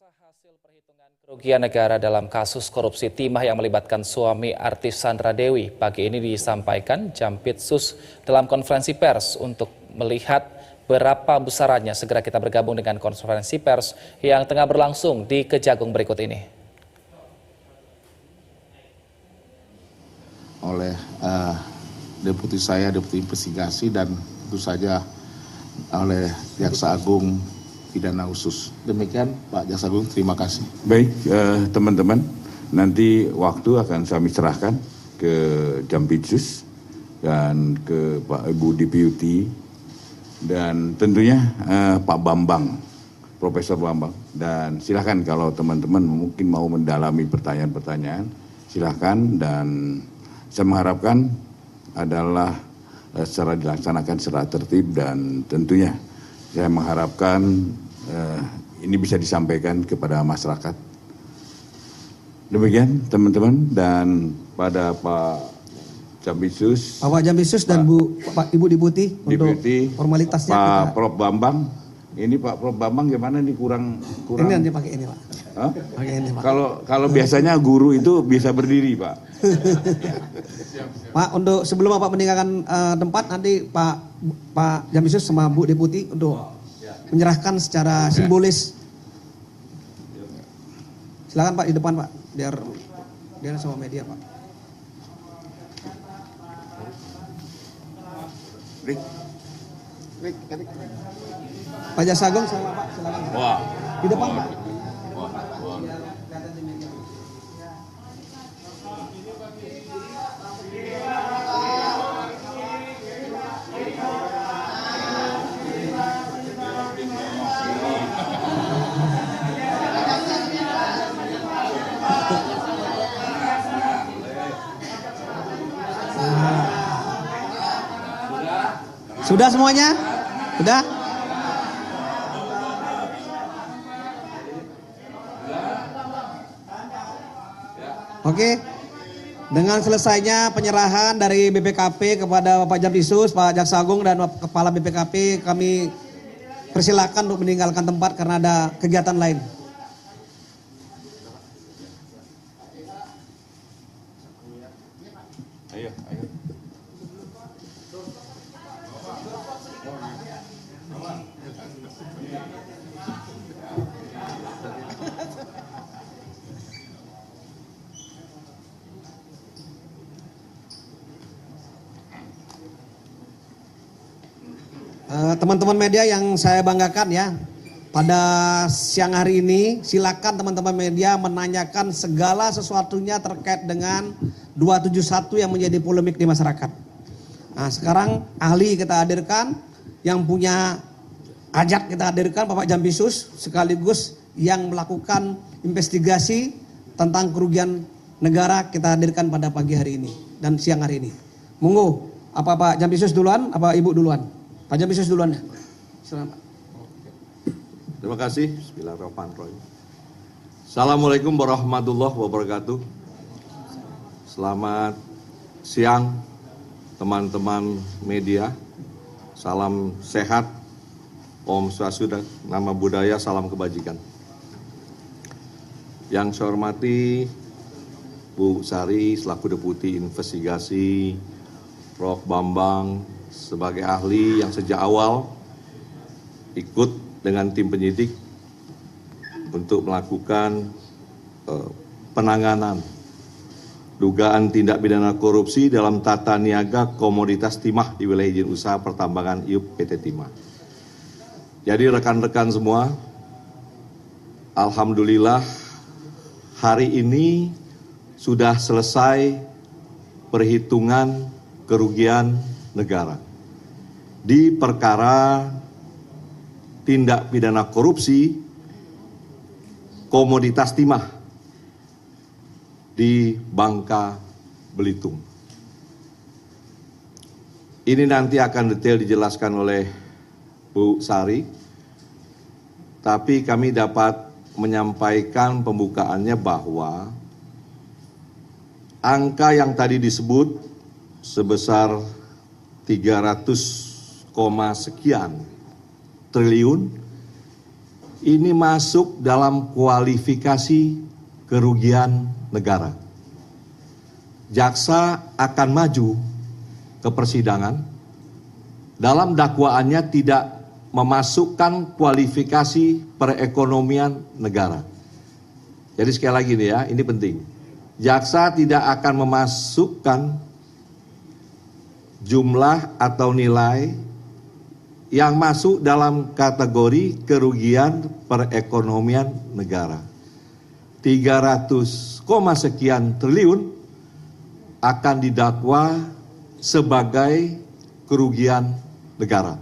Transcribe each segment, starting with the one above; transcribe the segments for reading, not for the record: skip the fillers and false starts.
Hasil perhitungan kerugian negara dalam kasus korupsi timah yang melibatkan suami artis Sandra Dewi pagi ini disampaikan Jampitsus dalam konferensi pers untuk melihat berapa besarannya. Segera kita bergabung dengan konferensi pers yang tengah berlangsung di Kejagung berikut ini. Oleh deputi saya, deputi investigasi, dan tentu saja oleh Jaksa Agung Pidana Khusus. Demikian Pak Jaksa Agung, terima kasih. Baik teman-teman, nanti waktu akan kami serahkan ke Jampitsus dan ke Pak Ibu Deputi dan tentunya Pak Bambang, Profesor Bambang. Dan silakan kalau teman-teman mungkin mau mendalami pertanyaan-pertanyaan, silakan. Dan saya mengharapkan adalah secara dilaksanakan secara tertib dan tentunya saya mengharapkan ini bisa disampaikan kepada masyarakat. Demikian teman-teman, dan pada Pak Jampitsus, Pak Jampitsus dan Ibu Deputi untuk formalitasnya. Pak Prof Bambang, ini Pak Prof Bambang gimana nih kurang? Ini nanti pakai ini Pak. Hah? Pakai ini Pak. Kalau biasanya guru itu bisa berdiri Pak. Pak, untuk sebelum Bapak meninggalkan tempat, nanti Pak Jampitsus sama Bu Deputi untuk menyerahkan secara simbolis. Silakan Pak di depan Pak, biar sama media Pak. Pak Jaksa Agung sama Pak, silakan. Wah. Di depan Pak. Sudah semuanya? Sudah? Oke. Dengan selesainya penyerahan dari BPKP kepada Bapak Jampitsus, Pak Jaksa Agung dan Kepala BPKP, kami persilakan untuk meninggalkan tempat karena ada kegiatan lain. Ayo. Teman-teman media yang saya banggakan ya, pada siang hari ini silakan teman-teman media menanyakan segala sesuatunya terkait dengan 271 yang menjadi polemik di masyarakat. Nah, sekarang ahli kita hadirkan, yang punya hajat kita hadirkan Bapak Jampitsus, sekaligus yang melakukan investigasi tentang kerugian negara kita hadirkan pada pagi hari ini dan siang hari ini. Monggo, apa Pak Jampitsus duluan, apa Ibu duluan? Pak Jampitsus duluan ya. Silakan Pak. Terima kasih. Bismillahirrahmanirrahim. Assalamualaikum warahmatullahi wabarakatuh. Selamat siang teman-teman media. Salam sehat. Om Swastiastu, Nama Budaya, salam kebajikan. Yang saya hormati Bu Sari selaku Deputi Investigasi, Prof Bambang sebagai ahli yang sejak awal ikut dengan tim penyidik untuk melakukan penanganan dugaan tindak pidana korupsi dalam tata niaga komoditas timah di wilayah izin usaha pertambangan IUP PT Timah. Jadi rekan-rekan semua, alhamdulillah hari ini sudah selesai perhitungan kerugian negara di perkara tindak pidana korupsi komoditas timah di Bangka Belitung. Ini nanti akan detail dijelaskan oleh Bu Sari, tapi kami dapat menyampaikan pembukaannya bahwa angka yang tadi disebut sebesar 300, sekian triliun ini masuk dalam kualifikasi kerugian negara. Jaksa akan maju ke persidangan, dalam dakwaannya tidak memasukkan kualifikasi perekonomian negara. Jadi sekali lagi nih ya, ini penting. Jaksa tidak akan memasukkan jumlah atau nilai yang masuk dalam kategori kerugian perekonomian negara. 300, sekian triliun akan didakwa sebagai kerugian negara.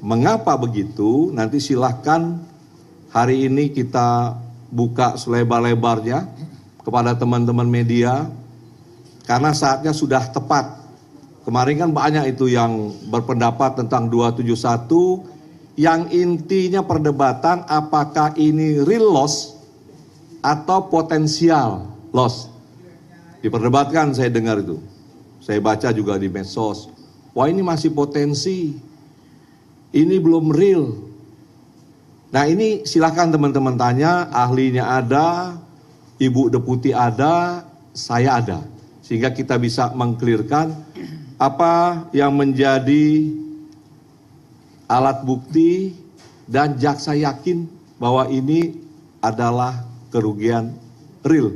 Mengapa begitu? Nanti silahkan hari ini kita buka selebar-lebarnya kepada teman-teman media, karena saatnya sudah tepat. Kemarin kan banyak itu yang berpendapat tentang 271, yang intinya perdebatan apakah ini real loss atau potensial loss. Diperdebatkan, saya dengar itu. Saya baca juga di medsos. Wah, ini masih potensi. Ini belum real. Nah, ini silakan teman-teman tanya, ahlinya ada, Ibu Deputi ada, saya ada. Sehingga kita bisa mengklirkan apa yang menjadi alat bukti dan jaksa yakin bahwa ini adalah kerugian real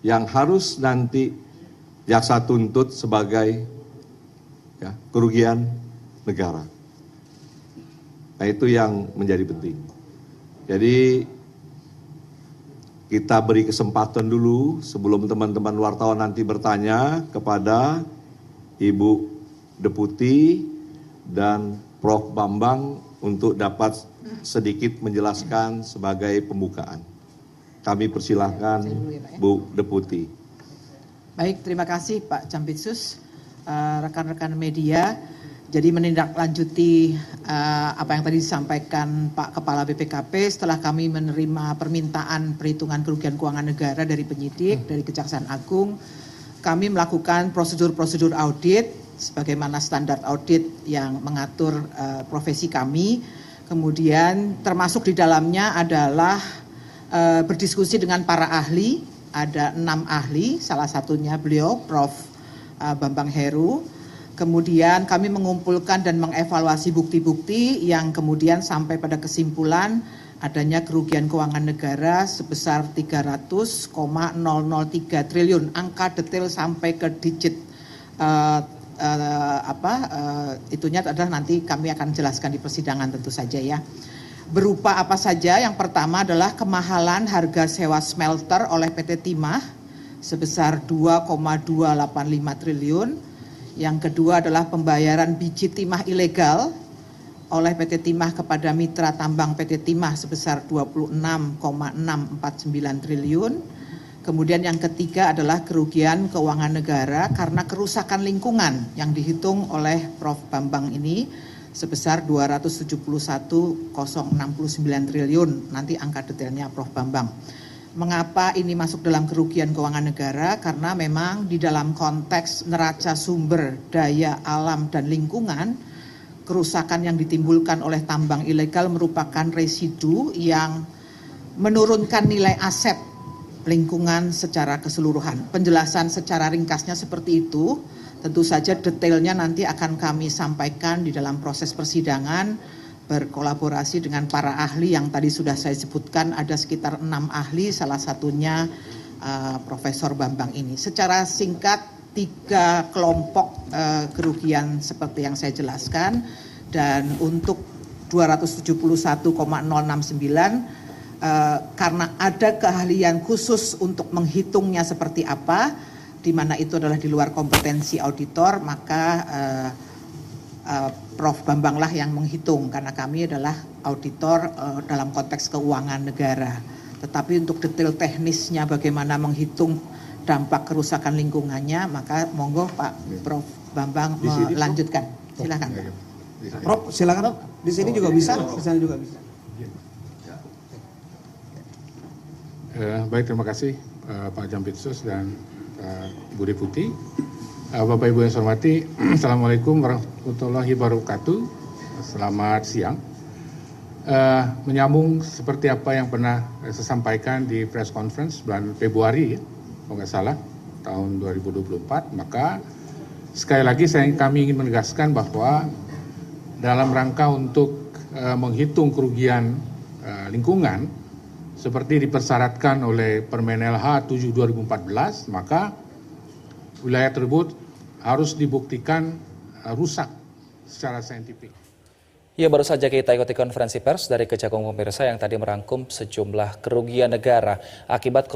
yang harus nanti jaksa tuntut sebagai ya, kerugian negara. Nah, itu yang menjadi penting. Jadi kita beri kesempatan dulu sebelum teman-teman wartawan nanti bertanya kepada Ibu Deputi dan Prof. Bambang untuk dapat sedikit menjelaskan sebagai pembukaan. Kami persilahkan Bu Deputi. Baik, terima kasih Pak Jampitsus, rekan-rekan media. Jadi menindaklanjuti apa yang tadi disampaikan Pak Kepala BPKP, setelah kami menerima permintaan perhitungan kerugian keuangan negara dari penyidik, dari Kejaksaan Agung, kami melakukan prosedur-prosedur audit sebagaimana standar audit yang mengatur profesi kami. Kemudian termasuk di dalamnya adalah berdiskusi dengan para ahli, ada 6 ahli, salah satunya beliau Prof. Bambang Heru. Kemudian kami mengumpulkan dan mengevaluasi bukti-bukti yang kemudian sampai pada kesimpulan adanya kerugian keuangan negara sebesar 300,003 triliun. Angka detail sampai ke digit itunya adalah nanti kami akan jelaskan di persidangan tentu saja ya. Berupa apa saja? Yang pertama adalah kemahalan harga sewa smelter oleh PT Timah sebesar 2,285 triliun. Yang kedua adalah pembayaran biji timah ilegal oleh PT Timah kepada mitra tambang PT Timah sebesar 26,649 triliun. Kemudian yang ketiga adalah kerugian keuangan negara karena kerusakan lingkungan yang dihitung oleh Prof. Bambang ini sebesar 271,069 triliun. Nanti angka detailnya Prof. Bambang. Mengapa ini masuk dalam kerugian keuangan negara? Karena memang di dalam konteks neraca sumber daya alam dan lingkungan, kerusakan yang ditimbulkan oleh tambang ilegal merupakan residu yang menurunkan nilai aset lingkungan secara keseluruhan. Penjelasan secara ringkasnya seperti itu. Tentu saja detailnya nanti akan kami sampaikan di dalam proses persidangan, berkolaborasi dengan para ahli yang tadi sudah saya sebutkan, ada sekitar 6 ahli, salah satunya Profesor Bambang ini. Secara singkat 3 kelompok kerugian seperti yang saya jelaskan, dan untuk 271,069 karena ada keahlian khusus untuk menghitungnya seperti apa, di mana itu adalah di luar kompetensi auditor, maka Prof. Bambang lah yang menghitung karena kami adalah auditor dalam konteks keuangan negara. Tetapi untuk detail teknisnya bagaimana menghitung dampak kerusakan lingkungannya, maka monggo Pak Prof. Bambang melanjutkan. Silakan. Prof, silakan. Di sini juga bisa, di sana juga bisa. Baik, terima kasih Pak Jampitsus dan Bu Deputi. Bapak Ibu yang saya hormati, Assalamualaikum warahmatullahi wabarakatuh. Selamat siang. menyambung seperti apa yang pernah saya sampaikan di press conference bulan Februari, ya, kalau nggak salah, tahun 2024, maka sekali lagi kami ingin menegaskan bahwa dalam rangka untuk menghitung kerugian lingkungan seperti dipersyaratkan oleh Permen LH 7 2014, maka wilayah tersebut harus dibuktikan rusak secara saintifik. Ya, baru saja kita ikuti konferensi pers dari Kejagung pemirsa yang tadi merangkum sejumlah kerugian negara akibat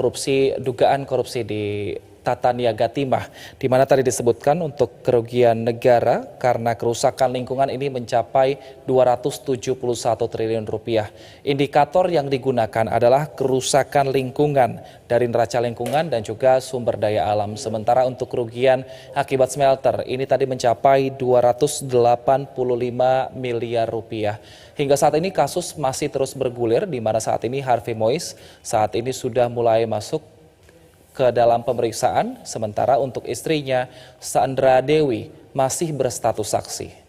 dugaan korupsi di Tata Niaga Timah, di mana tadi disebutkan untuk kerugian negara karena kerusakan lingkungan ini mencapai 271 triliun rupiah. Indikator yang digunakan adalah kerusakan lingkungan dari neraca lingkungan dan juga sumber daya alam. Sementara untuk kerugian akibat smelter ini tadi mencapai 285 miliar rupiah. Hingga saat ini kasus masih terus bergulir, di mana saat ini Harvey Mois saat ini sudah mulai masuk ke dalam pemeriksaan, sementara untuk istrinya Sandra Dewi masih berstatus saksi.